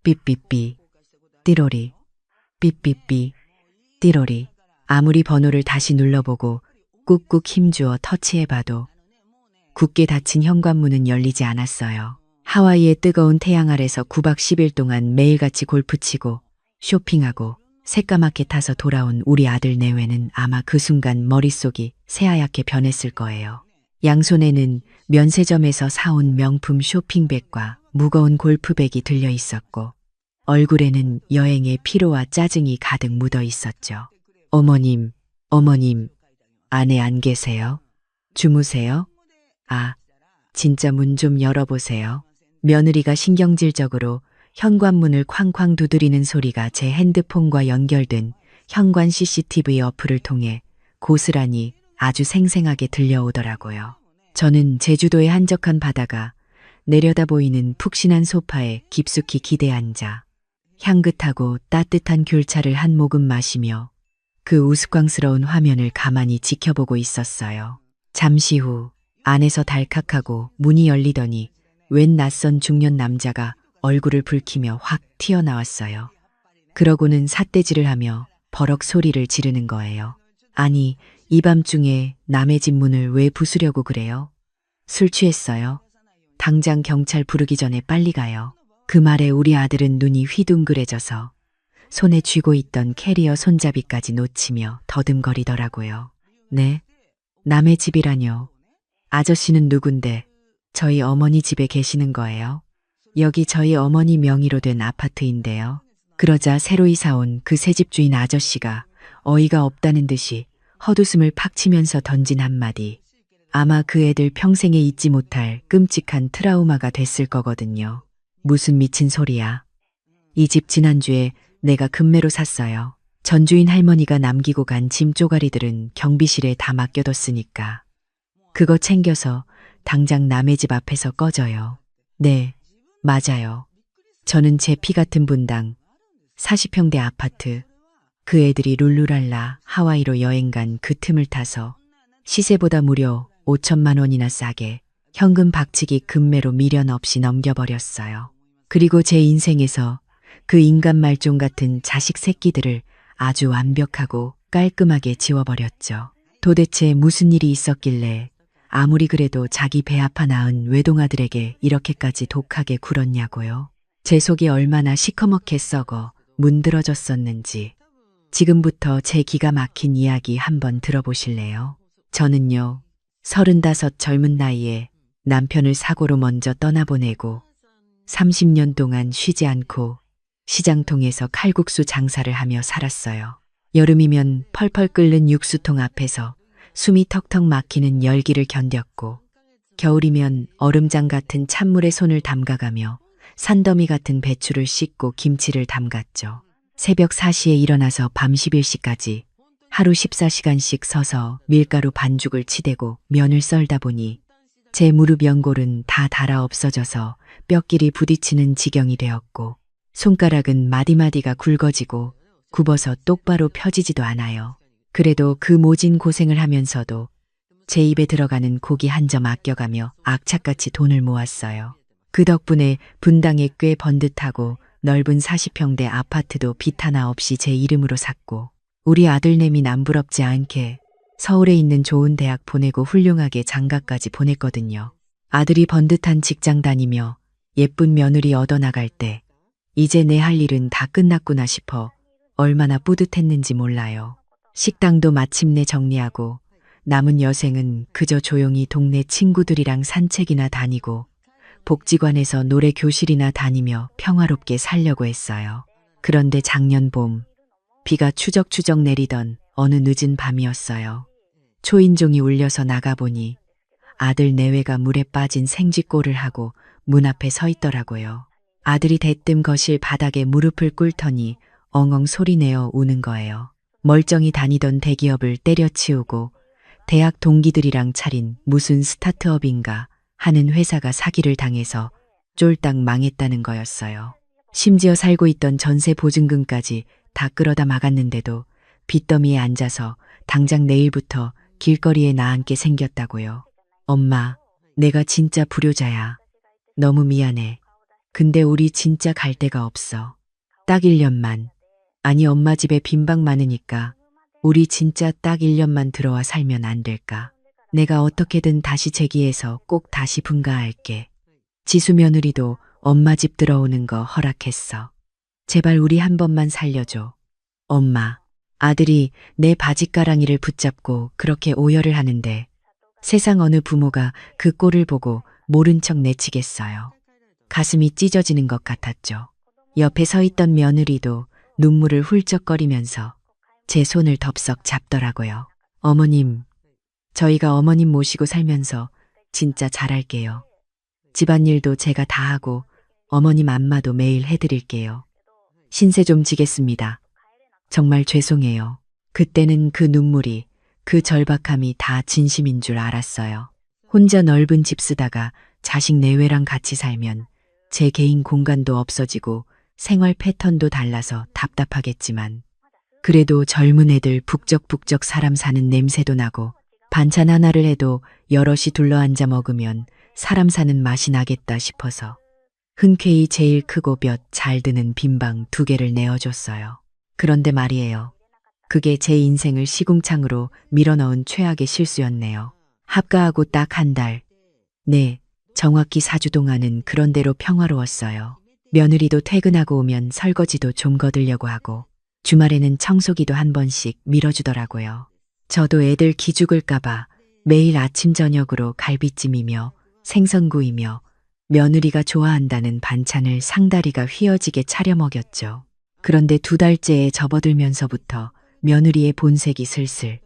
삐삐삐, 띠로리, 삐삐삐, 띠로리. 아무리 번호를 다시 눌러보고 꾹꾹 힘주어 터치해봐도 굳게 닫힌 현관문은 열리지 않았어요. 하와이의 뜨거운 태양 아래서 9박 10일 동안 매일같이 골프 치고 쇼핑하고 새까맣게 타서 돌아온 우리 아들 내외는 아마 그 순간 머릿속이 새하얗게 변했을 거예요. 양손에는 면세점에서 사온 명품 쇼핑백과 무거운 골프백이 들려 있었고 얼굴에는 여행의 피로와 짜증이 가득 묻어 있었죠. 어머님, 어머님, 안에 안 계세요? 주무세요? 아, 진짜 문 좀 열어보세요. 며느리가 신경질적으로 현관문을 쾅쾅 두드리는 소리가 제 핸드폰과 연결된 현관 CCTV 어플을 통해 고스란히 아주 생생하게 들려오더라고요. 저는 제주도의 한적한 바다가 내려다 보이는 푹신한 소파에 깊숙이 기대앉아 향긋하고 따뜻한 귤차를 한 모금 마시며 그 우스꽝스러운 화면을 가만히 지켜보고 있었어요. 잠시 후 안에서 달칵하고 문이 열리더니 웬 낯선 중년 남자가 얼굴을 붉히며 확 튀어나왔어요. 그러고는 삿대질을 하며 버럭 소리를 지르는 거예요. 아니, 이 밤중에 남의 집 문을 왜 부수려고 그래요? 술 취했어요? 당장 경찰 부르기 전에 빨리 가요. 그 말에 우리 아들은 눈이 휘둥그레져서 손에 쥐고 있던 캐리어 손잡이까지 놓치며 더듬거리더라고요. 네? 남의 집이라뇨. 아저씨는 누군데 저희 어머니 집에 계시는 거예요? 여기 저희 어머니 명의로 된 아파트인데요. 그러자 새로 이사 온 그 새집 주인 아저씨가 어이가 없다는 듯이 헛웃음을 팍 치면서 던진 한마디. 아마 그 애들 평생에 잊지 못할 끔찍한 트라우마가 됐을 거거든요. 무슨 미친 소리야. 이 집 지난주에 내가 금매로 샀어요. 전주인 할머니가 남기고 간 짐 쪼가리들은 경비실에 다 맡겨뒀으니까. 그거 챙겨서 당장 남의 집 앞에서 꺼져요. 네, 맞아요. 저는 제 피 같은 분당 40평대 아파트, 그 애들이 룰루랄라 하와이로 여행 간 그 틈을 타서 시세보다 무려 5천만 원이나 싸게 현금 박치기 금매로 미련 없이 넘겨버렸어요. 그리고 제 인생에서 그 인간 말종 같은 자식 새끼들을 아주 완벽하고 깔끔하게 지워버렸죠. 도대체 무슨 일이 있었길래 아무리 그래도 자기 배 아파 낳은 외동아들에게 이렇게까지 독하게 굴었냐고요. 제 속이 얼마나 시커멓게 썩어 문드러졌었는지 지금부터 제 기가 막힌 이야기 한번 들어보실래요? 저는요, 35 젊은 나이에 남편을 사고로 먼저 떠나보내고 30년 동안 쉬지 않고 시장통에서 칼국수 장사를 하며 살았어요. 여름이면 펄펄 끓는 육수통 앞에서 숨이 턱턱 막히는 열기를 견뎠고 겨울이면 얼음장 같은 찬물에 손을 담가가며 산더미 같은 배추를 씻고 김치를 담갔죠. 새벽 4시에 일어나서 밤 11시까지 하루 14시간씩 서서 밀가루 반죽을 치대고 면을 썰다 보니 제 무릎 연골은 다 닳아 없어져서 뼈끼리 부딪히는 지경이 되었고 손가락은 마디마디가 굵어지고 굽어서 똑바로 펴지지도 않아요. 그래도 그 모진 고생을 하면서도 제 입에 들어가는 고기 한 점 아껴가며 악착같이 돈을 모았어요. 그 덕분에 분당에 꽤 번듯하고 넓은 40평대 아파트도 빚 하나 없이 제 이름으로 샀고 우리 아들내미 남부럽지 않게 서울에 있는 좋은 대학 보내고 훌륭하게 장가까지 보냈거든요. 아들이 번듯한 직장 다니며 예쁜 며느리 얻어나갈 때 이제 내 할 일은 다 끝났구나 싶어 얼마나 뿌듯했는지 몰라요. 식당도 마침내 정리하고 남은 여생은 그저 조용히 동네 친구들이랑 산책이나 다니고 복지관에서 노래 교실이나 다니며 평화롭게 살려고 했어요. 그런데 작년 봄 비가 추적추적 내리던 어느 늦은 밤이었어요. 초인종이 울려서 나가보니 아들 내외가 물에 빠진 생쥐꼴을 하고 문 앞에 서 있더라고요. 아들이 대뜸 거실 바닥에 무릎을 꿇더니 엉엉 소리내어 우는 거예요. 멀쩡히 다니던 대기업을 때려치우고 대학 동기들이랑 차린 무슨 스타트업인가 하는 회사가 사기를 당해서 쫄딱 망했다는 거였어요. 심지어 살고 있던 전세 보증금까지 다 끌어다 막았는데도 빚더미에 앉아서 당장 내일부터 길거리에 나앉게 생겼다고요. 엄마, 내가 진짜 불효자야. 너무 미안해. 근데 우리 진짜 갈 데가 없어. 딱 1년만. 아니 엄마 집에 빈 방 많으니까 우리 진짜 딱 1년만 들어와 살면 안 될까? 내가 어떻게든 다시 재기해서 꼭 다시 분가할게. 지수 며느리도 엄마 집 들어오는 거 허락했어. 제발 우리 한 번만 살려줘. 엄마, 아들이 내 바짓가랑이를 붙잡고 그렇게 오열을 하는데 세상 어느 부모가 그 꼴을 보고 모른 척 내치겠어요. 가슴이 찢어지는 것 같았죠. 옆에 서 있던 며느리도 눈물을 훌쩍거리면서 제 손을 덥석 잡더라고요. 어머님, 저희가 어머님 모시고 살면서 진짜 잘할게요. 집안일도 제가 다 하고 어머님 안마도 매일 해드릴게요. 신세 좀 지겠습니다. 정말 죄송해요. 그때는 그 눈물이, 그 절박함이 다 진심인 줄 알았어요. 혼자 넓은 집 쓰다가 자식 내외랑 같이 살면 제 개인 공간도 없어지고 생활 패턴도 달라서 답답하겠지만 그래도 젊은 애들 북적북적 사람 사는 냄새도 나고 반찬 하나를 해도 여럿이 둘러앉아 먹으면 사람 사는 맛이 나겠다 싶어서 흔쾌히 제일 크고 몇 잘 드는 빈방 2개를 내어줬어요. 그런데 말이에요. 그게 제 인생을 시궁창으로 밀어넣은 최악의 실수였네요. 합가하고 딱 1달. 네, 정확히 4주 동안은 그런대로 평화로웠어요. 며느리도 퇴근하고 오면 설거지도 좀 거들려고 하고 주말에는 청소기도 한 번씩 밀어주더라고요. 저도 애들 기죽을까봐 매일 아침 저녁으로 갈비찜이며 생선구이며 며느리가 좋아한다는 반찬을 상다리가 휘어지게 차려 먹였죠. 그런데 2달째에 접어들면서부터 며느리의 본색이 슬슬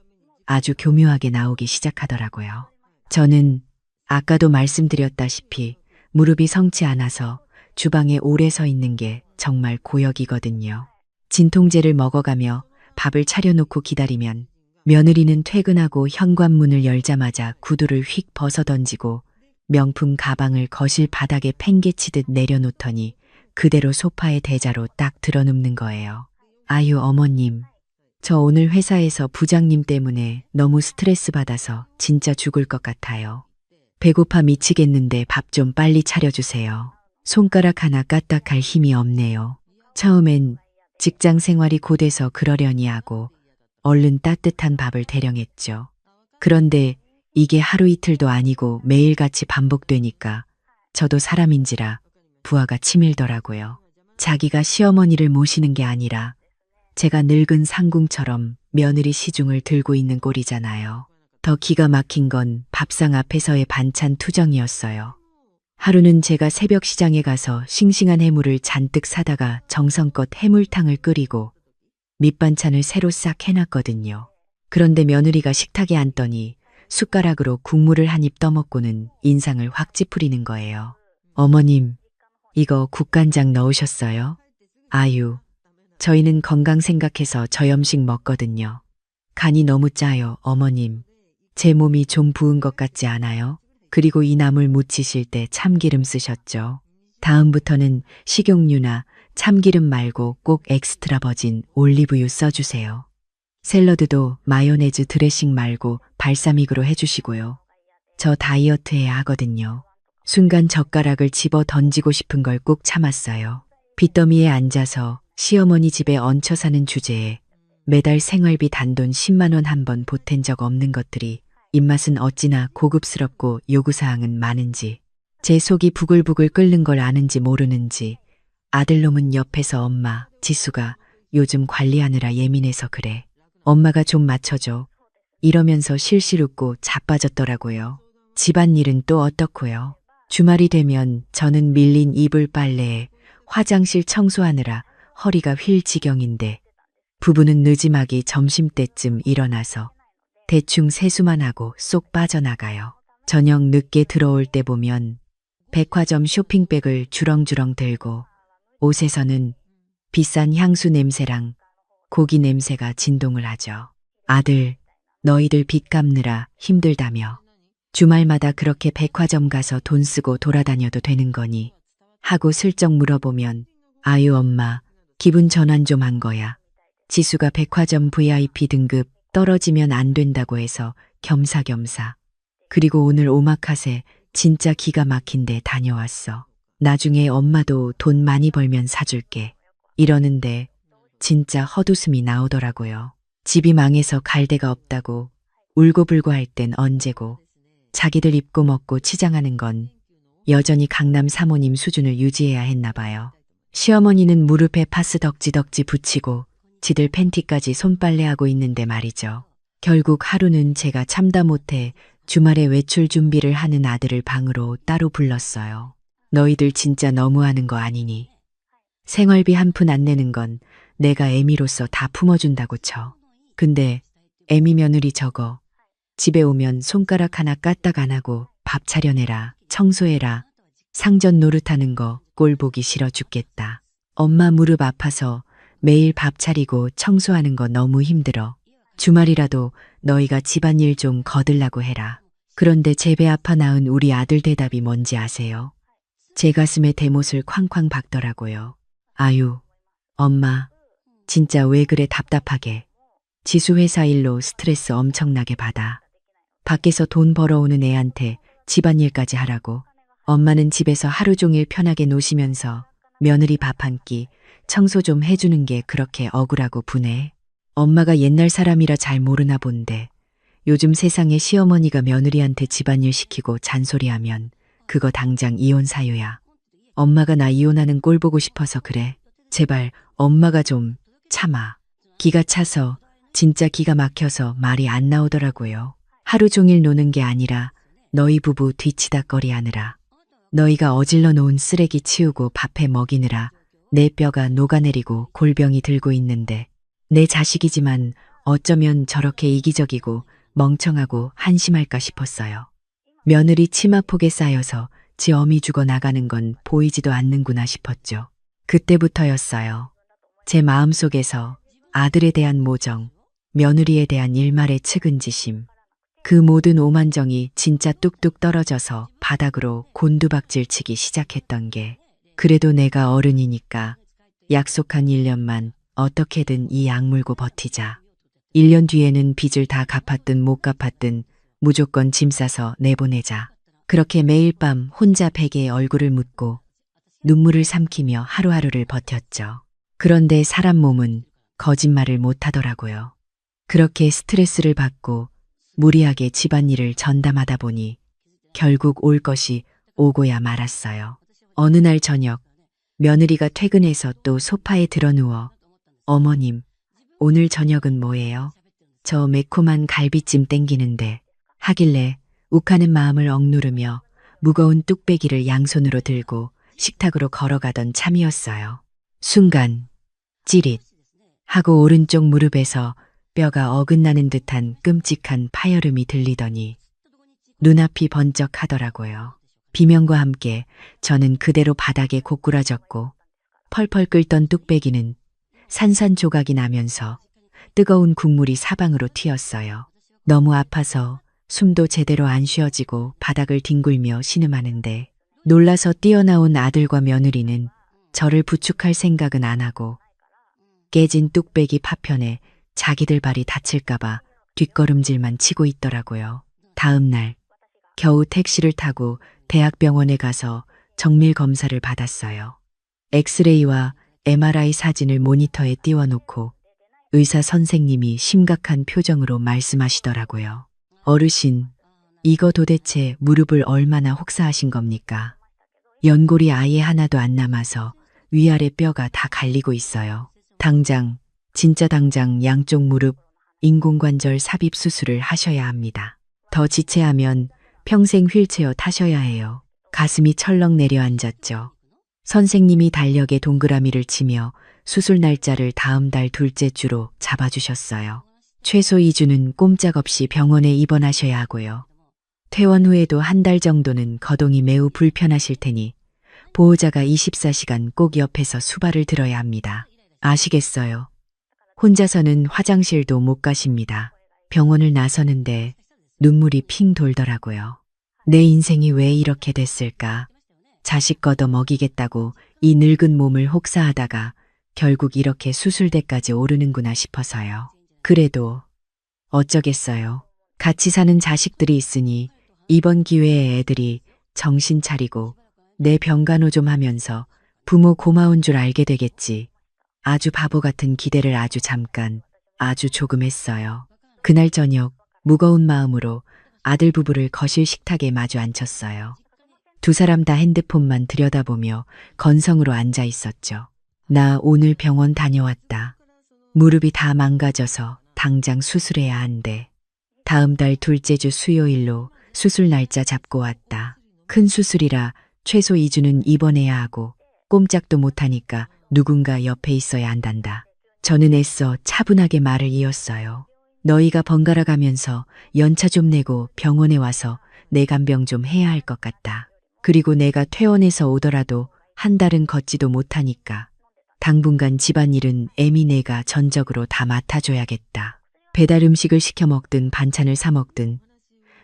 아주 교묘하게 나오기 시작하더라고요. 저는 아까도 말씀드렸다시피 무릎이 성치 않아서 주방에 오래 서 있는 게 정말 고역이거든요. 진통제를 먹어가며 밥을 차려놓고 기다리면 며느리는 퇴근하고 현관문을 열자마자 구두를 휙 벗어던지고 명품 가방을 거실 바닥에 팽개치듯 내려놓더니 그대로 소파의 대자로 딱 드러눕는 거예요. 아유 어머님, 저 오늘 회사에서 부장님 때문에 너무 스트레스 받아서 진짜 죽을 것 같아요. 배고파 미치겠는데 밥 좀 빨리 차려주세요. 손가락 하나 까딱할 힘이 없네요. 처음엔 직장 생활이 고돼서 그러려니 하고 얼른 따뜻한 밥을 대령했죠. 그런데 이게 하루 이틀도 아니고 매일같이 반복되니까 저도 사람인지라 부하가 치밀더라고요. 자기가 시어머니를 모시는 게 아니라 제가 늙은 상궁처럼 며느리 시중을 들고 있는 꼴이잖아요. 더 기가 막힌 건 밥상 앞에서의 반찬 투정이었어요. 하루는 제가 새벽 시장에 가서 싱싱한 해물을 잔뜩 사다가 정성껏 해물탕을 끓이고 밑반찬을 새로 싹 해놨거든요. 그런데 며느리가 식탁에 앉더니 숟가락으로 국물을 한 입 떠먹고는 인상을 확 찌푸리는 거예요. 어머님, 이거 국간장 넣으셨어요? 아유, 저희는 건강 생각해서 저염식 먹거든요. 간이 너무 짜요, 어머님. 제 몸이 좀 부은 것 같지 않아요? 그리고 이 나물 무치실 때 참기름 쓰셨죠? 다음부터는 식용유나 참기름 말고 꼭 엑스트라 버진 올리브유 써주세요. 샐러드도 마요네즈 드레싱 말고 발사믹으로 해주시고요. 저 다이어트 해야 하거든요. 순간 젓가락을 집어 던지고 싶은 걸 꾹 참았어요. 빚더미에 앉아서 시어머니 집에 얹혀 사는 주제에 매달 생활비 단돈 10만 원 한 번 보탠 적 없는 것들이 입맛은 어찌나 고급스럽고 요구사항은 많은지 제 속이 부글부글 끓는 걸 아는지 모르는지 아들놈은 옆에서 엄마, 지수가 요즘 관리하느라 예민해서 그래. 엄마가 좀 맞춰줘. 이러면서 실실 웃고 자빠졌더라고요. 집안일은 또 어떻고요? 주말이 되면 저는 밀린 이불 빨래에 화장실 청소하느라 허리가 휠 지경인데 부부는 느지막이 점심때쯤 일어나서 대충 세수만 하고 쏙 빠져나가요. 저녁 늦게 들어올 때 보면 백화점 쇼핑백을 주렁주렁 들고 옷에서는 비싼 향수 냄새랑 고기 냄새가 진동을 하죠. 아들, 너희들 빚 갚느라 힘들다며. 주말마다 그렇게 백화점 가서 돈 쓰고 돌아다녀도 되는 거니? 하고 슬쩍 물어보면 아유 엄마, 기분 전환 좀 한 거야. 지수가 백화점 VIP 등급 떨어지면 안 된다고 해서 겸사겸사. 그리고 오늘 오마카세 진짜 기가 막힌데 다녀왔어. 나중에 엄마도 돈 많이 벌면 사줄게. 이러는데 진짜 헛웃음이 나오더라고요. 집이 망해서 갈 데가 없다고 울고불고 할 땐 언제고 자기들 입고 먹고 치장하는 건 여전히 강남 사모님 수준을 유지해야 했나 봐요. 시어머니는 무릎에 파스 덕지덕지 붙이고 지들 팬티까지 손빨래하고 있는데 말이죠. 결국 하루는 제가 참다 못해 주말에 외출 준비를 하는 아들을 방으로 따로 불렀어요. 너희들 진짜 너무하는 거 아니니? 생활비 한 푼 안 내는 건 내가 애미로서 다 품어준다고 쳐. 근데 애미 며느리 저거 집에 오면 손가락 하나 까딱 안 하고 밥 차려내라, 청소해라, 상전 노릇하는 거 꼴 보기 싫어 죽겠다. 엄마 무릎 아파서 매일 밥 차리고 청소하는 거 너무 힘들어. 주말이라도 너희가 집안일 좀 거들라고 해라. 그런데 제 배 아파 낳은 우리 아들 대답이 뭔지 아세요? 제 가슴에 대못을 쾅쾅 박더라고요. 아유, 엄마, 진짜 왜 그래 답답하게. 지수 회사 일로 스트레스 엄청나게 받아. 밖에서 돈 벌어오는 애한테 집안일까지 하라고. 엄마는 집에서 하루 종일 편하게 노시면서 며느리 밥 한 끼, 청소 좀 해주는 게 그렇게 억울하고 분해. 엄마가 옛날 사람이라 잘 모르나 본데 요즘 세상에 시어머니가 며느리한테 집안일 시키고 잔소리하면 그거 당장 이혼 사유야. 엄마가 나 이혼하는 꼴 보고 싶어서 그래. 제발 엄마가 좀 참아. 기가 차서 진짜 기가 막혀서 말이 안 나오더라고요. 하루 종일 노는 게 아니라 너희 부부 뒤치다꺼리 하느라. 너희가 어질러 놓은 쓰레기 치우고 밥해 먹이느라 내 뼈가 녹아내리고 골병이 들고 있는데 내 자식이지만 어쩌면 저렇게 이기적이고 멍청하고 한심할까 싶었어요. 며느리 치마폭에 쌓여서 지 어미 죽어 나가는 건 보이지도 않는구나 싶었죠. 그때부터였어요. 제 마음속에서 아들에 대한 모정, 며느리에 대한 일말의 측은지심, 그 모든 오만정이 진짜 뚝뚝 떨어져서 바닥으로 곤두박질 치기 시작했던 게 그래도 내가 어른이니까 약속한 1년만 어떻게든 이 악물고 버티자. 1년 뒤에는 빚을 다 갚았든 못 갚았든 무조건 짐 싸서 내보내자. 그렇게 매일 밤 혼자 베개에 얼굴을 묻고 눈물을 삼키며 하루하루를 버텼죠. 그런데 사람 몸은 거짓말을 못하더라고요. 그렇게 스트레스를 받고 무리하게 집안일을 전담하다 보니 결국 올 것이 오고야 말았어요. 어느 날 저녁 며느리가 퇴근해서 또 소파에 드러누워 어머님, 오늘 저녁은 뭐예요? 저 매콤한 갈비찜 땡기는데 하길래 욱하는 마음을 억누르며 무거운 뚝배기를 양손으로 들고 식탁으로 걸어가던 참이었어요. 순간 찌릿 하고 오른쪽 무릎에서 뼈가 어긋나는 듯한 끔찍한 파열음이 들리더니 눈앞이 번쩍하더라고요. 비명과 함께 저는 그대로 바닥에 고꾸라졌고 펄펄 끓던 뚝배기는 산산조각이 나면서 뜨거운 국물이 사방으로 튀었어요. 너무 아파서 숨도 제대로 안 쉬어지고 바닥을 뒹굴며 신음하는데 놀라서 뛰어나온 아들과 며느리는 저를 부축할 생각은 안 하고 깨진 뚝배기 파편에 자기들 발이 다칠까봐 뒷걸음질만 치고 있더라고요. 다음 날 겨우 택시를 타고 대학병원에 가서 정밀 검사를 받았어요. 엑스레이와 MRI 사진을 모니터에 띄워놓고 의사 선생님이 심각한 표정으로 말씀하시더라고요. 어르신, 이거 도대체 무릎을 얼마나 혹사하신 겁니까? 연골이 아예 하나도 안 남아서 위아래 뼈가 다 갈리고 있어요. 진짜 당장 양쪽 무릎 인공관절 삽입 수술을 하셔야 합니다. 더 지체하면 평생 휠체어 타셔야 해요. 가슴이 철렁 내려앉았죠. 선생님이 달력에 동그라미를 치며 수술 날짜를 다음 달 둘째 주로 잡아주셨어요. 최소 2주는 꼼짝없이 병원에 입원하셔야 하고요. 퇴원 후에도 한 달 정도는 거동이 매우 불편하실 테니 보호자가 24시간 꼭 옆에서 수발을 들어야 합니다. 아시겠어요? 혼자서는 화장실도 못 가십니다. 병원을 나서는데 눈물이 핑 돌더라고요. 내 인생이 왜 이렇게 됐을까? 자식 걷어 먹이겠다고 이 늙은 몸을 혹사하다가 결국 이렇게 수술대까지 오르는구나 싶어서요. 그래도 어쩌겠어요. 같이 사는 자식들이 있으니 이번 기회에 애들이 정신 차리고 내 병간호 좀 하면서 부모 고마운 줄 알게 되겠지. 아주 바보 같은 기대를 아주 잠깐, 아주 조금 했어요. 그날 저녁 무거운 마음으로 아들 부부를 거실 식탁에 마주 앉혔어요. 두 사람 다 핸드폰만 들여다보며 건성으로 앉아 있었죠. 나 오늘 병원 다녀왔다. 무릎이 다 망가져서 당장 수술해야 한대. 다음 달 둘째 주 수요일로 수술 날짜 잡고 왔다. 큰 수술이라 최소 2주는 입원해야 하고 꼼짝도 못하니까 누군가 옆에 있어야 한단다. 저는 애써 차분하게 말을 이었어요. 너희가 번갈아 가면서 연차 좀 내고 병원에 와서 내간병 좀 해야 할 것 같다. 그리고 내가 퇴원해서 오더라도 한 달은 걷지도 못하니까 당분간 집안일은 애미 내가 전적으로 다 맡아줘야겠다. 배달 음식을 시켜 먹든 반찬을 사 먹든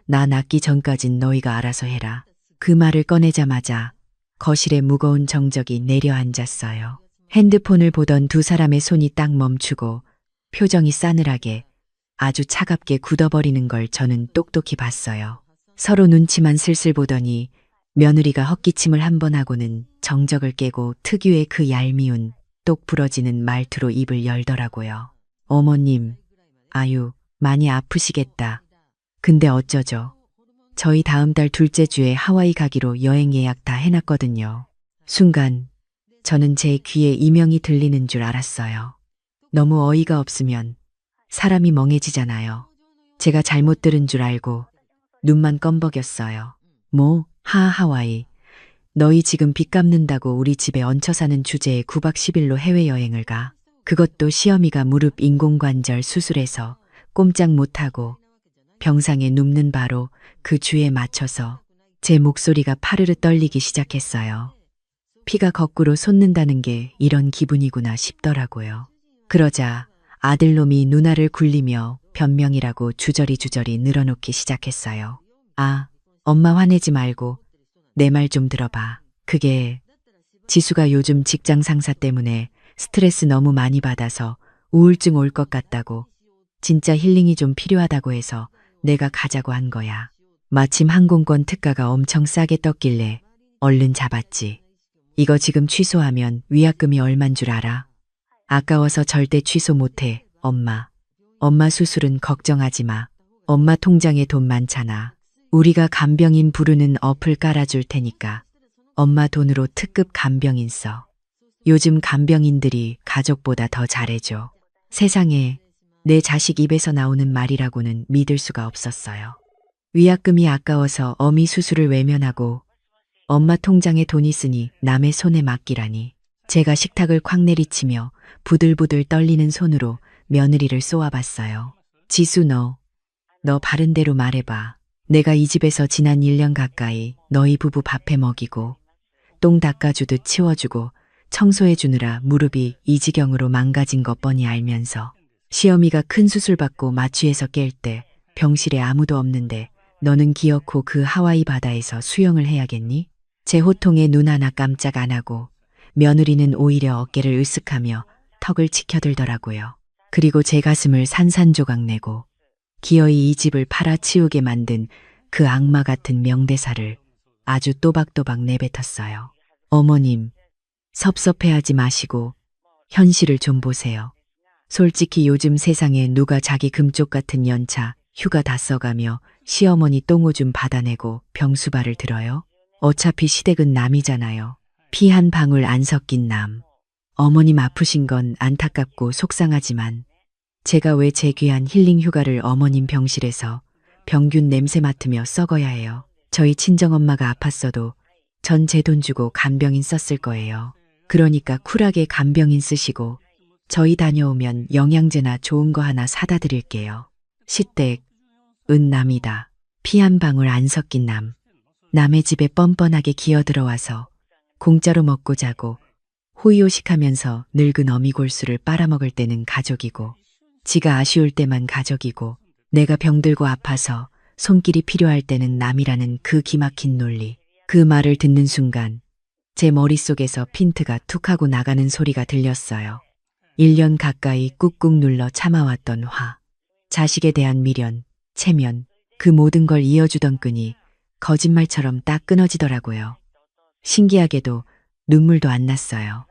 나 낫기 전까진 너희가 알아서 해라. 그 말을 꺼내자마자 거실에 무거운 정적이 내려앉았어요. 핸드폰을 보던 두 사람의 손이 딱 멈추고 표정이 싸늘하게 아주 차갑게 굳어버리는 걸 저는 똑똑히 봤어요. 서로 눈치만 슬슬 보더니 며느리가 헛기침을 한 번 하고는 정적을 깨고 특유의 그 얄미운 똑 부러지는 말투로 입을 열더라고요. 어머님, 아유, 많이 아프시겠다. 근데 어쩌죠? 저희 다음 달 둘째 주에 하와이 가기로 여행 예약 다 해놨거든요. 순간 저는 제 귀에 이명이 들리는 줄 알았어요. 너무 어이가 없으면 사람이 멍해지잖아요. 제가 잘못 들은 줄 알고 눈만 껌벅였어요. 뭐, 하와이. 너희 지금 빚 갚는다고 우리 집에 얹혀 사는 주제에 9박 10일로 해외여행을 가. 그것도 시어미가 무릎 인공관절 수술해서 꼼짝 못하고 병상에 눕는 바로 그 주에 맞춰서 제 목소리가 파르르 떨리기 시작했어요. 피가 거꾸로 솟는다는 게 이런 기분이구나 싶더라고요. 그러자 아들놈이 누나를 굴리며 변명이라고 주저리 늘어놓기 시작했어요. 아, 엄마 화내지 말고 내 말 좀 들어봐. 그게 지수가 요즘 직장 상사 때문에 스트레스 너무 많이 받아서 우울증 올 것 같다고 진짜 힐링이 좀 필요하다고 해서 내가 가자고 한 거야. 마침 항공권 특가가 엄청 싸게 떴길래 얼른 잡았지. 이거 지금 취소하면 위약금이 얼만 줄 알아? 아까워서 절대 취소 못해, 엄마. 엄마 수술은 걱정하지 마. 엄마 통장에 돈 많잖아. 우리가 간병인 부르는 어플 깔아줄 테니까 엄마 돈으로 특급 간병인 써. 요즘 간병인들이 가족보다 더 잘해줘. 세상에 내 자식 입에서 나오는 말이라고는 믿을 수가 없었어요. 위약금이 아까워서 어미 수술을 외면하고 엄마 통장에 돈 있으니 남의 손에 맡기라니. 제가 식탁을 콱 내리치며 부들부들 떨리는 손으로 며느리를 쏘아봤어요. 지수 너 바른 대로 말해봐. 내가 이 집에서 지난 1년 가까이 너희 부부 밥해 먹이고 똥 닦아주듯 치워주고 청소해주느라 무릎이 이 지경으로 망가진 거 뻔히 알면서 시어미가 큰 수술 받고 마취해서 깰 때 병실에 아무도 없는데 너는 기어코 그 하와이 바다에서 수영을 해야겠니? 제 호통에 눈 하나 깜짝 안 하고 며느리는 오히려 어깨를 으쓱하며 턱을 치켜들더라고요. 그리고 제 가슴을 산산조각 내고 기어이 이 집을 팔아치우게 만든 그 악마 같은 명대사를 아주 또박또박 내뱉었어요. 어머님, 섭섭해하지 마시고 현실을 좀 보세요. 솔직히 요즘 세상에 누가 자기 금쪽 같은 연차, 휴가 다 써가며 시어머니 똥오줌 받아내고 병수발을 들어요? 어차피 시댁은 남이잖아요. 피 한 방울 안 섞인 남. 어머님 아프신 건 안타깝고 속상하지만 제가 왜 제 귀한 힐링 휴가를 어머님 병실에서 병균 냄새 맡으며 썩어야 해요. 저희 친정엄마가 아팠어도 전 제 돈 주고 간병인 썼을 거예요. 그러니까 쿨하게 간병인 쓰시고 저희 다녀오면 영양제나 좋은 거 하나 사다 드릴게요. 시댁, 은남이다. 피 한 방울 안 섞인 남. 남의 집에 뻔뻔하게 기어들어와서 공짜로 먹고 자고 호의호식하면서 늙은 어미 골수를 빨아먹을 때는 가족이고 지가 아쉬울 때만 가족이고 내가 병들고 아파서 손길이 필요할 때는 남이라는 그 기막힌 논리. 그 말을 듣는 순간 제 머릿속에서 핀트가 툭 하고 나가는 소리가 들렸어요. 1년 가까이 꾹꾹 눌러 참아왔던 화, 자식에 대한 미련, 체면, 그 모든 걸 이어주던 끈이 거짓말처럼 딱 끊어지더라고요. 신기하게도 눈물도 안 났어요.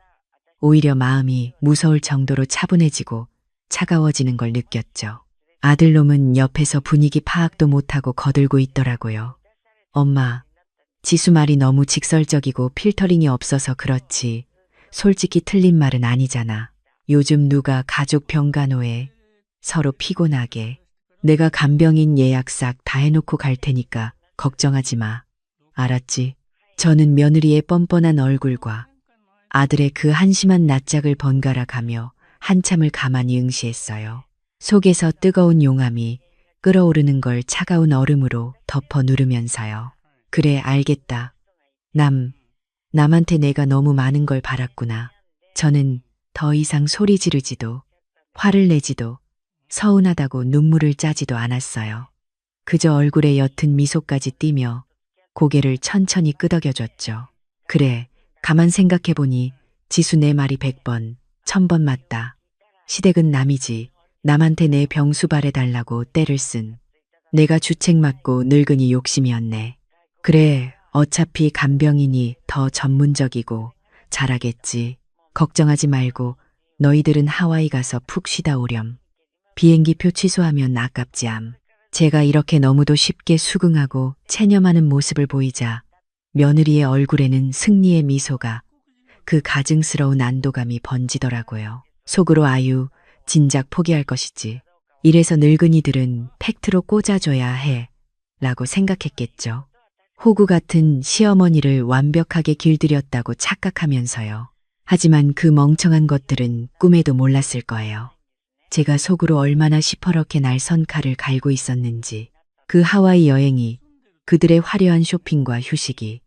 오히려 마음이 무서울 정도로 차분해지고 차가워지는 걸 느꼈죠. 아들놈은 옆에서 분위기 파악도 못하고 거들고 있더라고요. 엄마, 지수 말이 너무 직설적이고 필터링이 없어서 그렇지. 솔직히 틀린 말은 아니잖아. 요즘 누가 가족 병간호에 서로 피곤하게. 내가 간병인 예약 싹 다 해놓고 갈 테니까 걱정하지 마. 알았지? 저는 며느리의 뻔뻔한 얼굴과 아들의 그 한심한 낯짝을 번갈아 가며 한참을 가만히 응시했어요. 속에서 뜨거운 용암이 끓어오르는 걸 차가운 얼음으로 덮어 누르면서요. 그래, 알겠다. 남한테 내가 너무 많은 걸 바랐구나. 저는 더 이상 소리 지르지도 화를 내지도 서운하다고 눈물을 짜지도 않았어요. 그저 얼굴에 옅은 미소까지 띠며 고개를 천천히 끄덕여줬죠. 그래, 가만 생각해보니 지수 내 말이 100번, 1000번 맞다. 시댁은 남이지. 남한테 내 병수 바래달라고 때를 쓴 내가 주책 맞고 늙은이 욕심이었네. 그래, 어차피 간병인이 더 전문적이고 잘하겠지. 걱정하지 말고 너희들은 하와이 가서 푹 쉬다 오렴. 비행기표 취소하면 아깝지암. 제가 이렇게 너무도 쉽게 수긍하고 체념하는 모습을 보이자 며느리의 얼굴에는 승리의 미소가, 그 가증스러운 안도감이 번지더라고요. 속으로 아유, 진작 포기할 것이지. 이래서 늙은이들은 팩트로 꽂아줘야 해 라고 생각했겠죠. 호구 같은 시어머니를 완벽하게 길들였다고 착각하면서요. 하지만 그 멍청한 것들은 꿈에도 몰랐을 거예요. 제가 속으로 얼마나 시퍼렇게 날 선칼을 갈고 있었는지. 그 하와이 여행이, 그들의 화려한 쇼핑과 휴식이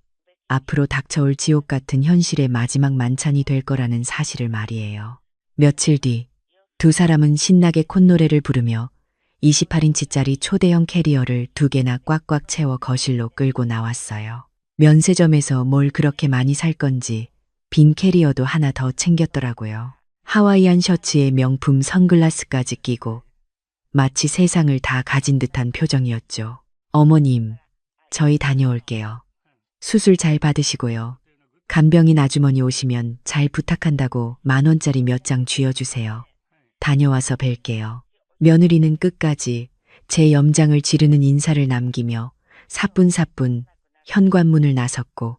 앞으로 닥쳐올 지옥 같은 현실의 마지막 만찬이 될 거라는 사실을 말이에요. 며칠 뒤 두 사람은 신나게 콧노래를 부르며 28인치짜리 초대형 캐리어를 2개나 꽉꽉 채워 거실로 끌고 나왔어요. 면세점에서 뭘 그렇게 많이 살 건지 빈 캐리어도 하나 더 챙겼더라고요. 하와이안 셔츠에 명품 선글라스까지 끼고 마치 세상을 다 가진 듯한 표정이었죠. 어머님, 저희 다녀올게요. 수술 잘 받으시고요. 간병인 아주머니 오시면 잘 부탁한다고 10,000원짜리 몇 장 쥐어주세요. 다녀와서 뵐게요. 며느리는 끝까지 제 염장을 지르는 인사를 남기며 사뿐사뿐 현관문을 나섰고,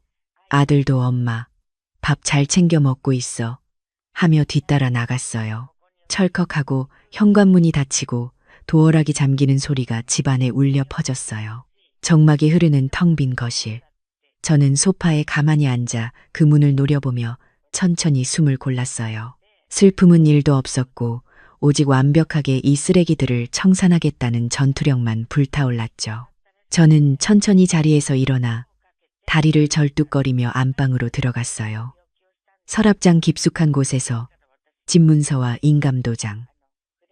아들도 엄마, 밥 잘 챙겨 먹고 있어 하며 뒤따라 나갔어요. 철컥하고 현관문이 닫히고 도어락이 잠기는 소리가 집안에 울려 퍼졌어요. 정막이 흐르는 텅 빈 거실. 저는 소파에 가만히 앉아 그 문을 노려보며 천천히 숨을 골랐어요. 슬픔은 1도 없었고 오직 완벽하게 이 쓰레기들을 청산하겠다는 전투력만 불타올랐죠. 저는 천천히 자리에서 일어나 다리를 절뚝거리며 안방으로 들어갔어요. 서랍장 깊숙한 곳에서 집문서와 인감도장,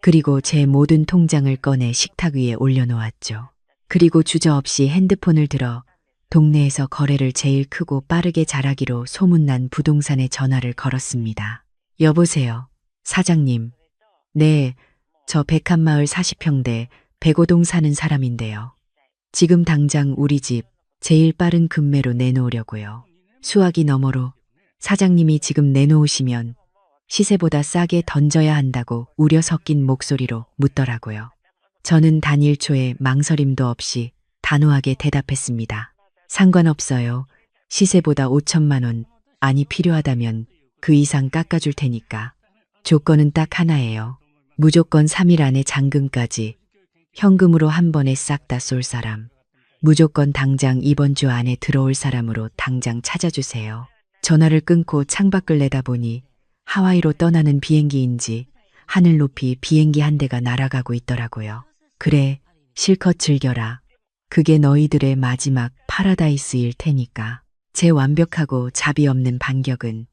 그리고 제 모든 통장을 꺼내 식탁 위에 올려놓았죠. 그리고 주저없이 핸드폰을 들어 동네에서 거래를 제일 크고 빠르게 잘하기로 소문난 부동산에 전화를 걸었습니다. 여보세요, 사장님. 네, 저 백한마을 40평대 105동 사는 사람인데요. 지금 당장 우리 집 제일 빠른 급매로 내놓으려고요. 수화기 너머로 사장님이 지금 내놓으시면 시세보다 싸게 던져야 한다고 우려 섞인 목소리로 묻더라고요. 저는 단 1초의 망설임도 없이 단호하게 대답했습니다. 상관없어요. 시세보다 5천만 원, 아니 필요하다면 그 이상 깎아줄 테니까. 조건은 딱 하나예요. 무조건 3일 안에 잔금까지 현금으로 한 번에 싹 다 쏠 사람. 무조건 당장 이번 주 안에 들어올 사람으로 당장 찾아주세요. 전화를 끊고 창밖을 내다보니 하와이로 떠나는 비행기인지 하늘 높이 비행기 한 대가 날아가고 있더라고요. 그래, 실컷 즐겨라. 그게 너희들의 마지막 파라다이스일 테니까. 제 완벽하고 자비 없는 반격은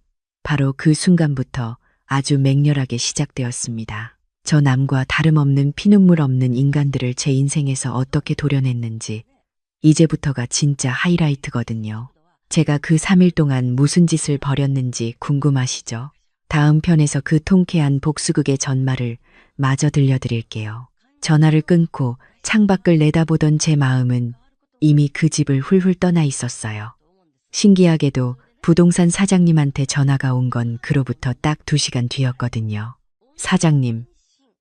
바로 그 순간부터 아주 맹렬하게 시작되었습니다. 저 남과 다름없는 피눈물 없는 인간들을 제 인생에서 어떻게 도려냈는지 이제부터가 진짜 하이라이트거든요. 제가 그 3일 동안 무슨 짓을 벌였는지 궁금하시죠? 다음 편에서 그 통쾌한 복수극의 전말을 마저 들려드릴게요. 전화를 끊고 창밖을 내다보던 제 마음은 이미 그 집을 훌훌 떠나 있었어요. 신기하게도 부동산 사장님한테 전화가 온 건 그로부터 딱 2시간 뒤였거든요. 사장님,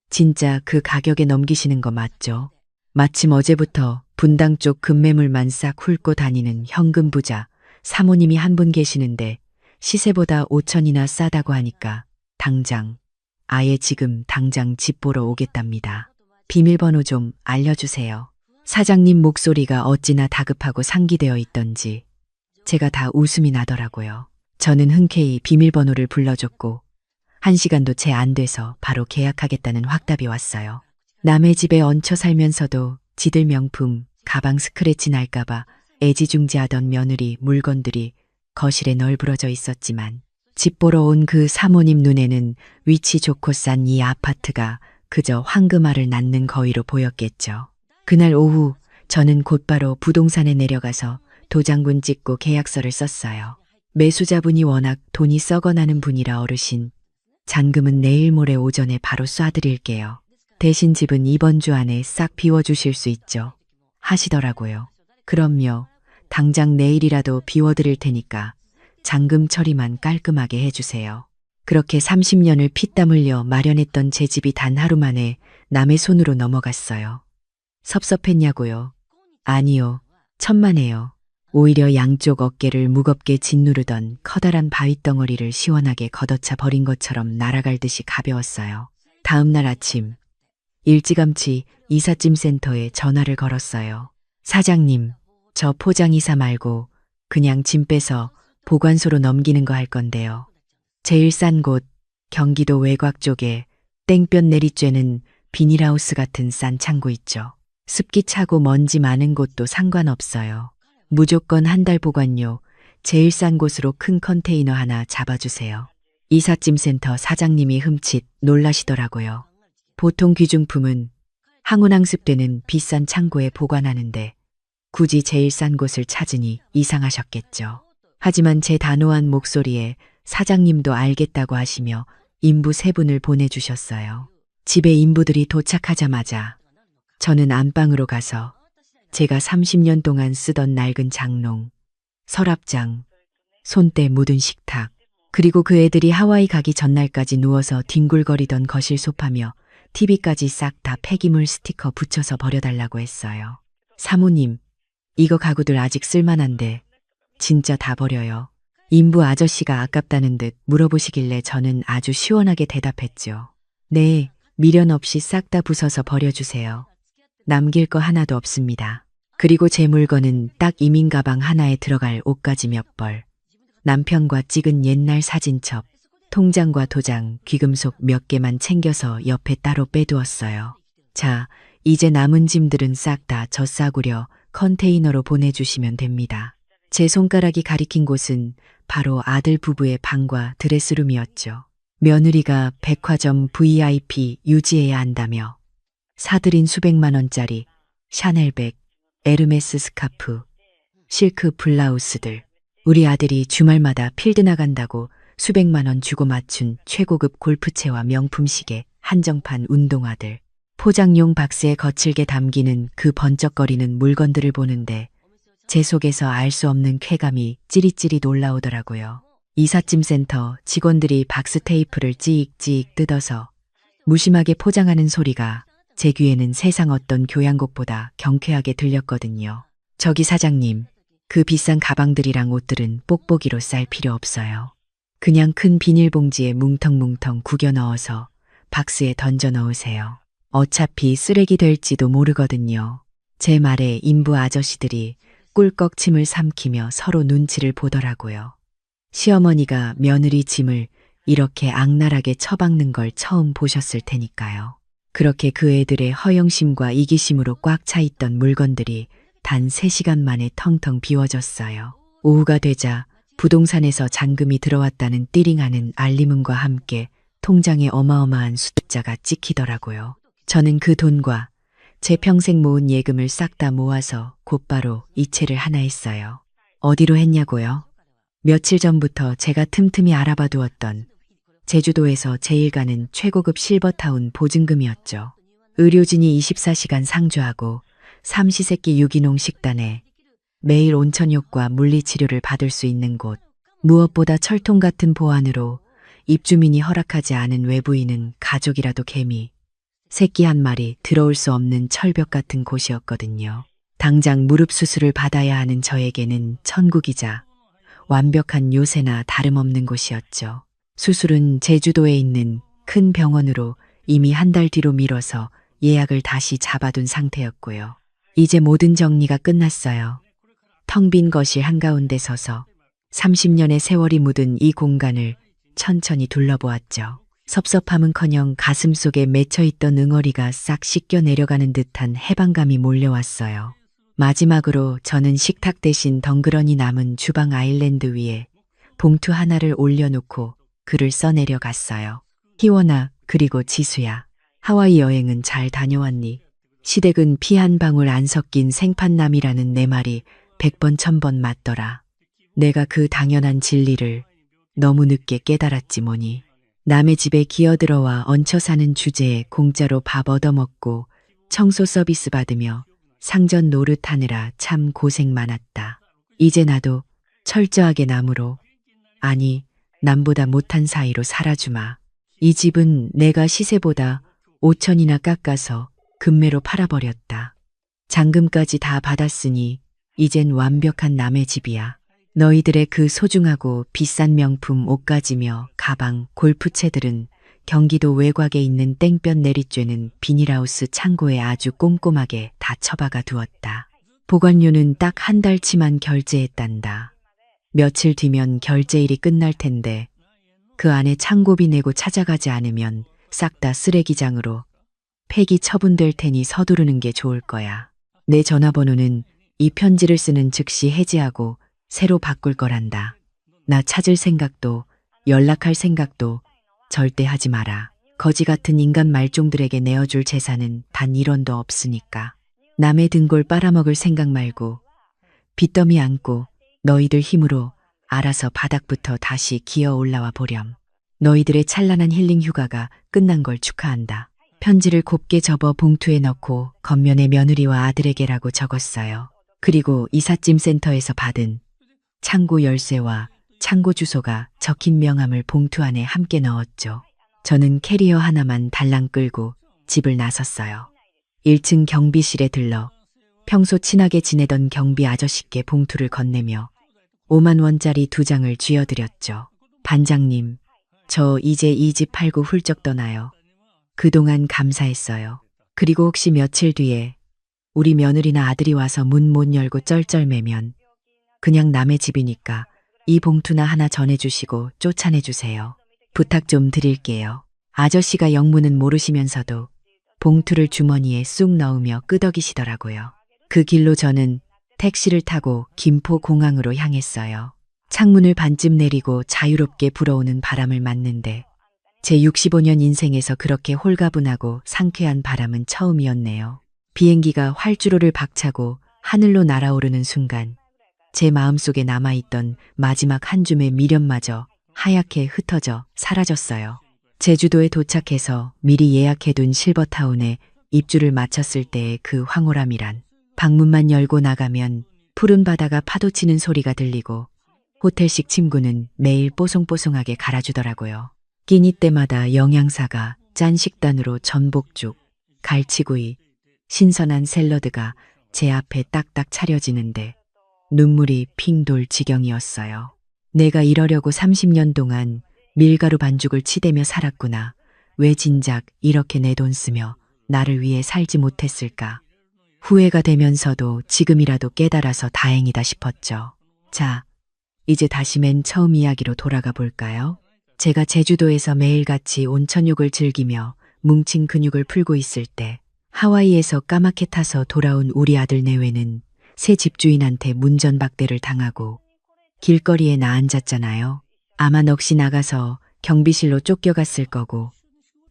진짜 그 가격에 넘기시는 거 맞죠? 마침 어제부터 분당 쪽 급매물만 싹 훑고 다니는 현금 부자 사모님이 한 분 계시는데 시세보다 5천이나 싸다고 하니까 아예 지금 당장 집 보러 오겠답니다. 비밀번호 좀 알려주세요. 사장님 목소리가 어찌나 다급하고 상기되어 있던지 제가 다 웃음이 나더라고요. 저는 흔쾌히 비밀번호를 불러줬고 1시간도 채 안 돼서 바로 계약하겠다는 확답이 왔어요. 남의 집에 얹혀 살면서도 지들 명품, 가방 스크래치 날까봐 애지중지하던 며느리 물건들이 거실에 널브러져 있었지만 집 보러 온 그 사모님 눈에는 위치 좋고 싼 이 아파트가 그저 황금알을 낳는 거위로 보였겠죠. 그날 오후 저는 곧바로 부동산에 내려가서 도장군 찍고 계약서를 썼어요. 매수자분이 워낙 돈이 썩어나는 분이라 어르신, 잔금은 내일 모레 오전에 바로 쏴드릴게요. 대신 집은 이번 주 안에 싹 비워주실 수 있죠? 하시더라고요. 그럼요. 당장 내일이라도 비워드릴 테니까 잔금 처리만 깔끔하게 해주세요. 그렇게 30년을 피땀 흘려 마련했던 제 집이 단 하루 만에 남의 손으로 넘어갔어요. 섭섭했냐고요? 아니요. 천만에요. 오히려 양쪽 어깨를 무겁게 짓누르던 커다란 바위덩어리를 시원하게 걷어차 버린 것처럼 날아갈 듯이 가벼웠어요. 다음 날 아침 일찌감치 이삿짐센터에 전화를 걸었어요. 사장님, 저 포장이사 말고 그냥 짐 빼서 보관소로 넘기는 거 할 건데요. 제일 싼 곳, 경기도 외곽 쪽에 땡볕 내리쬐는 비닐하우스 같은 싼 창고 있죠. 습기 차고 먼지 많은 곳도 상관없어요. 무조건 한 달 보관료, 제일 싼 곳으로 큰 컨테이너 하나 잡아주세요. 이삿짐센터 사장님이 흠칫 놀라시더라고요. 보통 귀중품은 항온항습되는 비싼 창고에 보관하는데 굳이 제일 싼 곳을 찾으니 이상하셨겠죠. 하지만 제 단호한 목소리에 사장님도 알겠다고 하시며 인부 3분을 보내주셨어요. 집에 인부들이 도착하자마자 저는 안방으로 가서 제가 30년 동안 쓰던 낡은 장롱, 서랍장, 손때 묻은 식탁, 그리고 그 애들이 하와이 가기 전날까지 누워서 뒹굴거리던 거실 소파며 TV까지 싹 다 폐기물 스티커 붙여서 버려달라고 했어요. 사모님, 이거 가구들 아직 쓸만한데 진짜 다 버려요. 인부 아저씨가 아깝다는 듯 물어보시길래 저는 아주 시원하게 대답했죠. 네, 미련 없이 싹 다 부숴서 버려주세요. 남길 거 하나도 없습니다. 그리고 제 물건은 딱 이민 가방 하나에 들어갈 옷가지 몇 벌, 남편과 찍은 옛날 사진첩, 통장과 도장, 귀금속 몇 개만 챙겨서 옆에 따로 빼두었어요. 자, 이제 남은 짐들은 싹 다 저 싸구려 컨테이너로 보내주시면 됩니다. 제 손가락이 가리킨 곳은 바로 아들 부부의 방과 드레스룸이었죠. 며느리가 백화점 VIP 유지해야 한다며 사들인 수백만 원짜리 샤넬백, 에르메스 스카프, 실크 블라우스들, 우리 아들이 주말마다 필드 나간다고 수백만 원 주고 맞춘 최고급 골프채와 명품 시계, 한정판 운동화들, 포장용 박스에 거칠게 담기는 그 번쩍거리는 물건들을 보는데 제 속에서 알 수 없는 쾌감이 찌릿찌릿 올라오더라고요. 이삿짐센터 직원들이 박스 테이프를 찌익찌익 뜯어서 무심하게 포장하는 소리가 제 귀에는 세상 어떤 교향곡보다 경쾌하게 들렸거든요. 저기 사장님, 그 비싼 가방들이랑 옷들은 뽁뽁이로 쌀 필요 없어요. 그냥 큰 비닐봉지에 뭉텅뭉텅 구겨 넣어서 박스에 던져 넣으세요. 어차피 쓰레기 될지도 모르거든요. 제 말에 인부 아저씨들이 꿀꺽 침을 삼키며 서로 눈치를 보더라고요. 시어머니가 며느리 짐을 이렇게 악랄하게 처박는 걸 처음 보셨을 테니까요. 그렇게 그 애들의 허영심과 이기심으로 꽉 차 있던 물건들이 단 3시간 만에 텅텅 비워졌어요. 오후가 되자 부동산에서 잔금이 들어왔다는 띠링하는 알림음과 함께 통장에 어마어마한 숫자가 찍히더라고요. 저는 그 돈과 제 평생 모은 예금을 싹 다 모아서 곧바로 이체를 하나 했어요. 어디로 했냐고요? 며칠 전부터 제가 틈틈이 알아봐 두었던 제주도에서 제일 가는 최고급 실버타운 보증금이었죠. 의료진이 24시간 상주하고 삼시세끼 유기농 식단에 매일 온천욕과 물리치료를 받을 수 있는 곳, 무엇보다 철통 같은 보안으로 입주민이 허락하지 않은 외부인은 가족이라도 개미, 새끼 한 마리 들어올 수 없는 철벽 같은 곳이었거든요. 당장 무릎 수술을 받아야 하는 저에게는 천국이자 완벽한 요새나 다름없는 곳이었죠. 수술은 제주도에 있는 큰 병원으로 이미 한 달 뒤로 미뤄서 예약을 다시 잡아둔 상태였고요. 이제 모든 정리가 끝났어요. 텅 빈 거실 한가운데 서서 30년의 세월이 묻은 이 공간을 천천히 둘러보았죠. 섭섭함은커녕 가슴속에 맺혀있던 응어리가 싹 씻겨 내려가는 듯한 해방감이 몰려왔어요. 마지막으로 저는 식탁 대신 덩그러니 남은 주방 아일랜드 위에 봉투 하나를 올려놓고 글을 써내려갔어요. 희원아, 그리고 지수야. 하와이 여행은 잘 다녀왔니? 시댁은 피 한 방울 안 섞인 생판남이라는 내 말이 100번 1000번 맞더라. 내가 그 당연한 진리를 너무 늦게 깨달았지 뭐니. 남의 집에 기어들어와 얹혀 사는 주제에 공짜로 밥 얻어먹고 청소 서비스 받으며 상전 노릇하느라 참 고생 많았다. 이제 나도 철저하게 남으로, 아니 남보다 못한 사이로 살아주마. 이 집은 내가 시세보다 5천이나 깎아서 금매로 팔아버렸다. 잔금까지 다 받았으니 이젠 완벽한 남의 집이야. 너희들의 그 소중하고 비싼 명품 옷가지며 가방, 골프채들은 경기도 외곽에 있는 땡볕 내리쬐는 비닐하우스 창고에 아주 꼼꼼하게 다 처박아 두었다. 보관료는 딱 한 달치만 결제했단다. 며칠 뒤면 결제일이 끝날 텐데 그 안에 창고비 내고 찾아가지 않으면 싹 다 쓰레기장으로 폐기 처분될 테니 서두르는 게 좋을 거야. 내 전화번호는 이 편지를 쓰는 즉시 해지하고 새로 바꿀 거란다. 나 찾을 생각도 연락할 생각도 절대 하지 마라. 거지 같은 인간 말종들에게 내어줄 재산은 단 1원도 없으니까. 남의 등골 빨아먹을 생각 말고 빚더미 안고 너희들 힘으로 알아서 바닥부터 다시 기어 올라와 보렴. 너희들의 찬란한 힐링 휴가가 끝난 걸 축하한다. 편지를 곱게 접어 봉투에 넣고 겉면에 며느리와 아들에게라고 적었어요. 그리고 이삿짐 센터에서 받은 창고 열쇠와 창고 주소가 적힌 명함을 봉투 안에 함께 넣었죠. 저는 캐리어 하나만 달랑 끌고 집을 나섰어요. 1층 경비실에 들러 평소 친하게 지내던 경비 아저씨께 봉투를 건네며 5만 원짜리 2장을 쥐어드렸죠. 반장님, 저 이제 이 집 팔고 훌쩍 떠나요. 그동안 감사했어요. 그리고 혹시 며칠 뒤에 우리 며느리나 아들이 와서 문 못 열고 쩔쩔매면 그냥 남의 집이니까 이 봉투나 하나 전해주시고 쫓아내주세요. 부탁 좀 드릴게요. 아저씨가 영문은 모르시면서도 봉투를 주머니에 쑥 넣으며 끄덕이시더라고요. 그 길로 저는 택시를 타고 김포공항으로 향했어요. 창문을 반쯤 내리고 자유롭게 불어오는 바람을 맞는데 제 65년 인생에서 그렇게 홀가분하고 상쾌한 바람은 처음이었네요. 비행기가 활주로를 박차고 하늘로 날아오르는 순간 제 마음속에 남아있던 마지막 한 줌의 미련마저 하얗게 흩어져 사라졌어요. 제주도에 도착해서 미리 예약해둔 실버타운에 입주를 마쳤을 때의 그 황홀함이란, 방문만 열고 나가면 푸른 바다가 파도치는 소리가 들리고 호텔식 침구는 매일 뽀송뽀송하게 갈아주더라고요. 끼니 때마다 영양사가 짠 식단으로 전복죽, 갈치구이, 신선한 샐러드가 제 앞에 딱딱 차려지는데 눈물이 핑 돌 지경이었어요. 내가 이러려고 30년 동안 밀가루 반죽을 치대며 살았구나. 왜 진작 이렇게 내 돈 쓰며 나를 위해 살지 못했을까. 후회가 되면서도 지금이라도 깨달아서 다행이다 싶었죠. 자, 이제 다시 맨 처음 이야기로 돌아가 볼까요? 제가 제주도에서 매일같이 온천욕을 즐기며 뭉친 근육을 풀고 있을 때 하와이에서 까맣게 타서 돌아온 우리 아들 내외는 새 집주인한테 문전박대를 당하고 길거리에 나 앉았잖아요. 아마 넋이 나가서 경비실로 쫓겨갔을 거고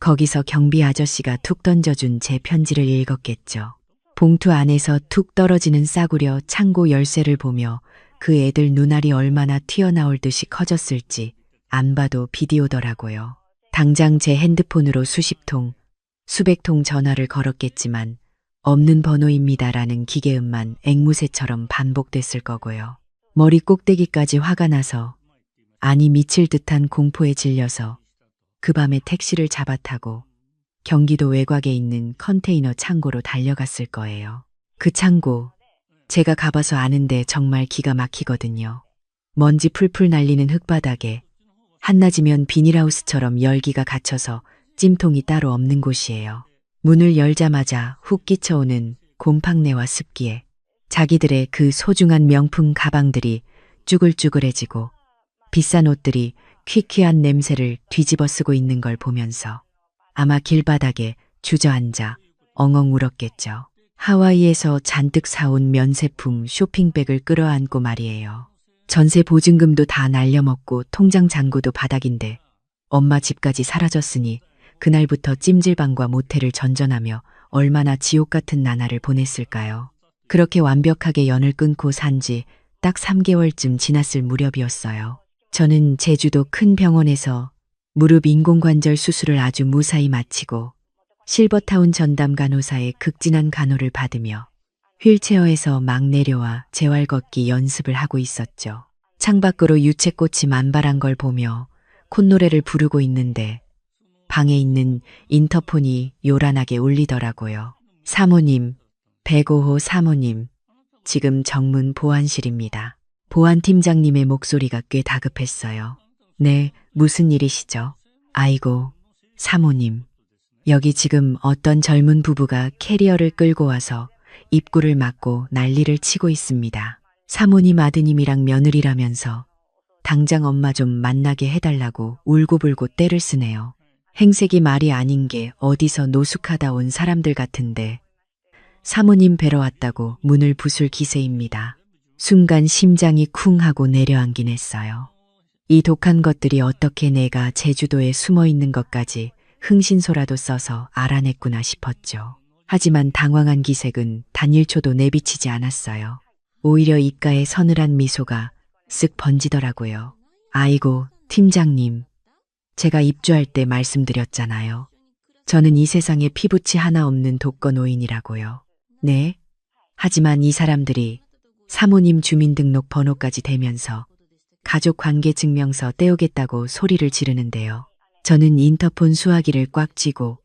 거기서 경비 아저씨가 툭 던져준 제 편지를 읽었겠죠. 봉투 안에서 툭 떨어지는 싸구려 창고 열쇠를 보며 그 애들 눈알이 얼마나 튀어나올 듯이 커졌을지 안 봐도 비디오더라고요. 당장 제 핸드폰으로 수십 통, 수백 통 전화를 걸었겠지만 없는 번호입니다라는 기계음만 앵무새처럼 반복됐을 거고요. 머리 꼭대기까지 화가 나서 아니 미칠 듯한 공포에 질려서 그 밤에 택시를 잡아 타고 경기도 외곽에 있는 컨테이너 창고로 달려갔을 거예요. 그 창고, 제가 가봐서 아는데 정말 기가 막히거든요. 먼지 풀풀 날리는 흙바닥에 한낮이면 비닐하우스처럼 열기가 갇혀서 찜통이 따로 없는 곳이에요. 문을 열자마자 훅 끼쳐오는 곰팡내와 습기에 자기들의 그 소중한 명품 가방들이 쭈글쭈글해지고 비싼 옷들이 퀴퀴한 냄새를 뒤집어 쓰고 있는 걸 보면서 아마 길바닥에 주저앉아 엉엉 울었겠죠. 하와이에서 잔뜩 사온 면세품 쇼핑백을 끌어안고 말이에요. 전세 보증금도 다 날려먹고 통장 잔고도 바닥인데 엄마 집까지 사라졌으니 그날부터 찜질방과 모텔을 전전하며 얼마나 지옥 같은 나날을 보냈을까요? 그렇게 완벽하게 연을 끊고 산 지 딱 3개월쯤 지났을 무렵이었어요. 저는 제주도 큰 병원에서 무릎 인공관절 수술을 아주 무사히 마치고 실버타운 전담 간호사의 극진한 간호를 받으며 휠체어에서 막 내려와 재활 걷기 연습을 하고 있었죠. 창밖으로 유채꽃이 만발한 걸 보며 콧노래를 부르고 있는데 방에 있는 인터폰이 요란하게 울리더라고요. 사모님, 105호 사모님, 지금 정문 보안실입니다. 보안팀장님의 목소리가 꽤 다급했어요. 네, 무슨 일이시죠? 아이고, 사모님. 여기 지금 어떤 젊은 부부가 캐리어를 끌고 와서 입구를 막고 난리를 치고 있습니다. 사모님 아드님이랑 며느리라면서 당장 엄마 좀 만나게 해달라고 울고불고 떼를 쓰네요. 행색이 말이 아닌 게 어디서 노숙하다 온 사람들 같은데 사모님 뵈러 왔다고 문을 부술 기세입니다. 순간 심장이 쿵 하고 내려앉긴 했어요. 이 독한 것들이 어떻게 내가 제주도에 숨어 있는 것까지 흥신소라도 써서 알아냈구나 싶었죠. 하지만 당황한 기색은 단 1초도 내비치지 않았어요. 오히려 입가에 서늘한 미소가 쓱 번지더라고요. 아이고, 팀장님. 제가 입주할 때 말씀드렸잖아요. 저는 이 세상에 피부치 하나 없는 독거노인이라고요. 네? 하지만 이 사람들이 사모님 주민등록 번호까지 대면서 가족관계증명서 떼오겠다고 소리를 지르는데요. 저는 인터폰 수화기를 꽉 쥐고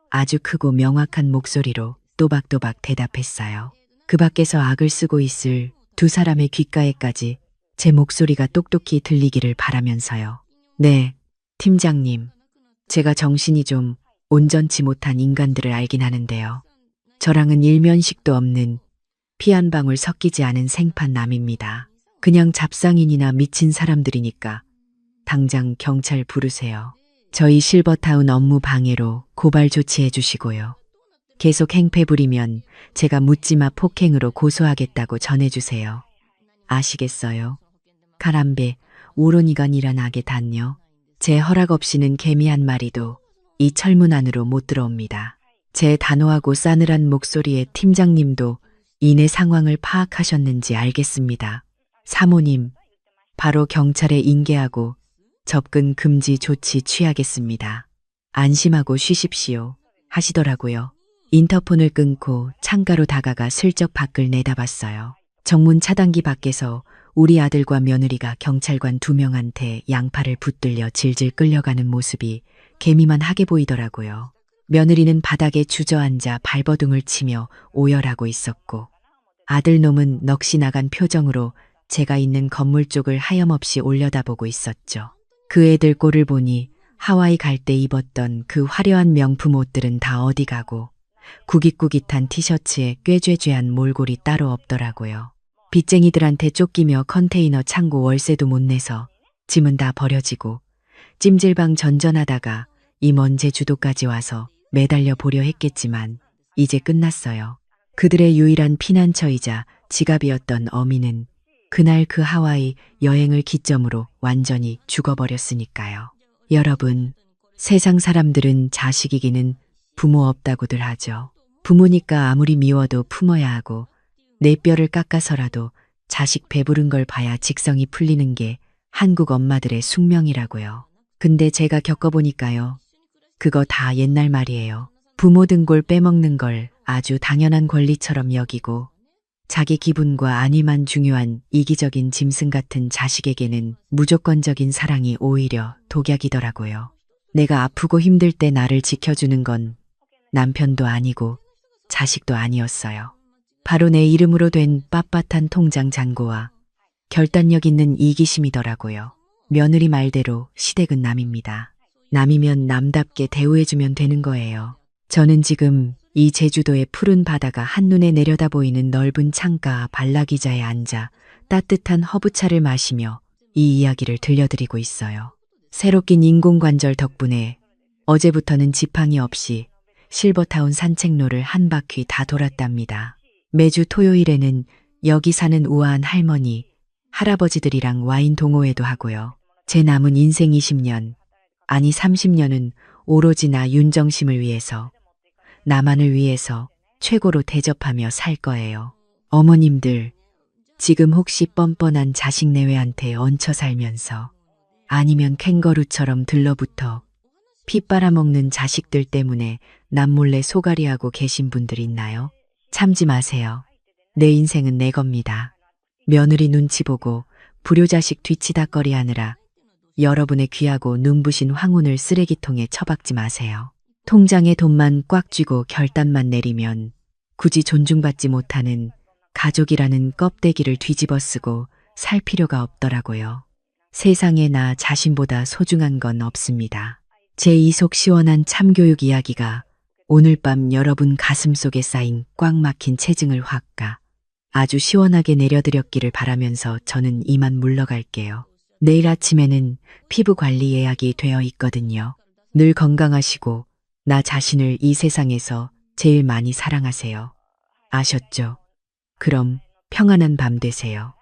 아주 크고 명확한 목소리로 또박또박 대답했어요. 그 밖에서 악을 쓰고 있을 두 사람의 귓가에까지 제 목소리가 똑똑히 들리기를 바라면서요. 네, 팀장님. 제가 정신이 좀 온전치 못한 인간들을 알긴 하는데요. 저랑은 일면식도 없는 피 한 방울 섞이지 않은 생판 남입니다. 그냥 잡상인이나 미친 사람들이니까 당장 경찰 부르세요. 저희 실버타운 업무 방해로 고발 조치해 주시고요. 계속 행패 부리면 제가 묻지마 폭행으로 고소하겠다고 전해주세요. 아시겠어요? 가람베, 오로니간이란 악의 단요. 제 허락 없이는 개미 한 마리도 이 철문 안으로 못 들어옵니다. 제 단호하고 싸늘한 목소리에 팀장님도 이내 상황을 파악하셨는지 알겠습니다. 사모님, 바로 경찰에 인계하고 접근 금지 조치 취하겠습니다. 안심하고 쉬십시오. 하시더라고요. 인터폰을 끊고 창가로 다가가 슬쩍 밖을 내다봤어요. 정문 차단기 밖에서 우리 아들과 며느리가 경찰관 2명한테 양팔을 붙들려 질질 끌려가는 모습이 개미만 하게 보이더라고요. 며느리는 바닥에 주저앉아 발버둥을 치며 오열하고 있었고 아들놈은 넋이 나간 표정으로 제가 있는 건물 쪽을 하염없이 올려다보고 있었죠. 그 애들 꼴을 보니 하와이 갈 때 입었던 그 화려한 명품 옷들은 다 어디 가고 구깃구깃한 티셔츠에 꾀죄죄한 몰골이 따로 없더라고요. 빚쟁이들한테 쫓기며 컨테이너 창고 월세도 못 내서 짐은 다 버려지고 찜질방 전전하다가 이 먼 제주도까지 와서 매달려 보려 했겠지만 이제 끝났어요. 그들의 유일한 피난처이자 지갑이었던 어미는 그날 그 하와이 여행을 기점으로 완전히 죽어버렸으니까요. 여러분, 세상 사람들은 자식이기는 부모 없다고들 하죠. 부모니까 아무리 미워도 품어야 하고 내 뼈를 깎아서라도 자식 배부른 걸 봐야 직성이 풀리는 게 한국 엄마들의 숙명이라고요. 근데 제가 겪어보니까요. 그거 다 옛날 말이에요. 부모 등골 빼먹는 걸 아주 당연한 권리처럼 여기고 자기 기분과 안위만 중요한 이기적인 짐승 같은 자식에게는 무조건적인 사랑이 오히려 독약이더라고요. 내가 아프고 힘들 때 나를 지켜주는 건 남편도 아니고 자식도 아니었어요. 바로 내 이름으로 된 빳빳한 통장 잔고와 결단력 있는 이기심이더라고요. 며느리 말대로 시댁은 남입니다. 남이면 남답게 대우해주면 되는 거예요. 저는 지금 이 제주도의 푸른 바다가 한눈에 내려다 보이는 넓은 창가 발라기자에 앉아 따뜻한 허브차를 마시며 이 이야기를 들려드리고 있어요. 새로 낀 인공관절 덕분에 어제부터는 지팡이 없이 실버타운 산책로를 한 바퀴 다 돌았답니다. 매주 토요일에는 여기 사는 우아한 할머니, 할아버지들이랑 와인 동호회도 하고요. 제 남은 인생 20년, 아니 30년은 오로지 나 윤정심을 위해서, 나만을 위해서 최고로 대접하며 살 거예요. 어머님들, 지금 혹시 뻔뻔한 자식 내외한테 얹혀 살면서 아니면 캥거루처럼 들러붙어 피 빨아먹는 자식들 때문에 남몰래 소갈이하고 계신 분들 있나요? 참지 마세요. 내 인생은 내 겁니다. 며느리 눈치 보고 불효자식 뒤치다꺼리 하느라 여러분의 귀하고 눈부신 황혼을 쓰레기통에 처박지 마세요. 통장에 돈만 꽉 쥐고 결단만 내리면 굳이 존중받지 못하는 가족이라는 껍데기를 뒤집어 쓰고 살 필요가 없더라고요. 세상에 나 자신보다 소중한 건 없습니다. 제 이 속 시원한 참교육 이야기가 오늘 밤 여러분 가슴속에 쌓인 꽉 막힌 체증을 확 가 아주 시원하게 내려드렸기를 바라면서 저는 이만 물러갈게요. 내일 아침에는 피부 관리 예약이 되어 있거든요. 늘 건강하시고 나 자신을 이 세상에서 제일 많이 사랑하세요. 아셨죠? 그럼 평안한 밤 되세요.